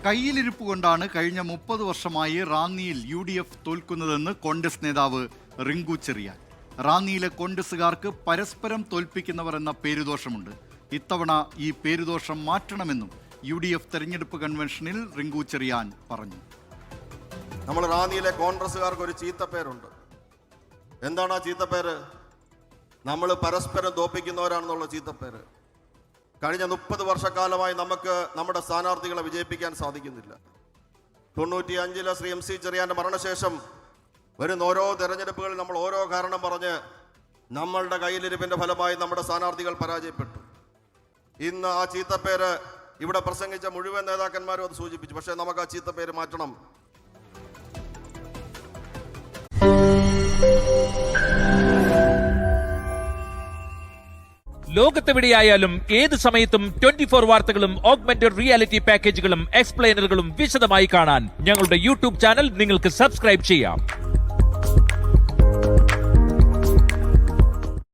കയ്യിലിരിപ്പ് കൊണ്ടാണ് കഴിഞ്ഞ 30 വർഷമായി റാന്നിയിൽ UDF തോൽക്കുന്നതെന്ന് കോൺഗ്രസ് നേതാവ് റിങ്കു ചെറിയാൻ. റാന്നിയിലെ കോൺഗ്രസുകാർക്ക് പരസ്പരം തോൽപ്പിക്കുന്നവർ എന്ന പേരുദോഷമുണ്ട്. ഇത്തവണ ഈ പേരുദോഷം മാറ്റണമെന്നും UDF തെരഞ്ഞെടുപ്പ് കൺവെൻഷനിൽ റിങ്കു ചെറിയാൻ പറഞ്ഞു. നമ്മൾ റാന്നിയിലെ കോൺഗ്രസുകാർക്ക് ഒരു ചീത്തപ്പേരുണ്ട്. എന്താണ് ആ ചീത്തപ്പേര്? നമ്മൾ പരസ്പരം തോൽപ്പിക്കുന്നവരാണെന്നുള്ള ചീത്തപ്പേര്. കഴിഞ്ഞ 30 വർഷക്കാലമായി നമുക്ക് നമ്മുടെ സ്ഥാനാർത്ഥികളെ വിജയിപ്പിക്കാൻ സാധിക്കുന്നില്ല. 95-ലെ ശ്രീ MC ചെറിയാന്റെ മരണശേഷം വരുന്ന ഓരോ തെരഞ്ഞെടുപ്പുകളിൽ നമ്മൾ ഓരോ കാരണം പറഞ്ഞ് നമ്മളുടെ കയ്യിലിരിപ്പിന്റെ ഫലമായി നമ്മുടെ സ്ഥാനാർത്ഥികൾ പരാജയപ്പെട്ടു. ഇന്ന് ആ ചീത്തപ്പേര് ഇവിടെ പ്രസംഗിച്ച മുഴുവൻ നേതാക്കന്മാരും അത് സൂചിപ്പിച്ചു. പക്ഷേ നമുക്ക് ആ ചീത്തപ്പേര് മാറ്റണം. ലോകത്തെവിടെയായാലും ഏത് സമയത്തും 24 വാർത്തകളും ഓഗ്മെന്റഡ് റിയാലിറ്റി പാക്കേജുകളും എക്സ്പ്ലെയിനറുകളും വിശദമായി കാണാൻ ഞങ്ങളുടെ YouTube ചാനൽ നിങ്ങൾക്ക് സബ്സ്ക്രൈബ് ചെയ്യാം.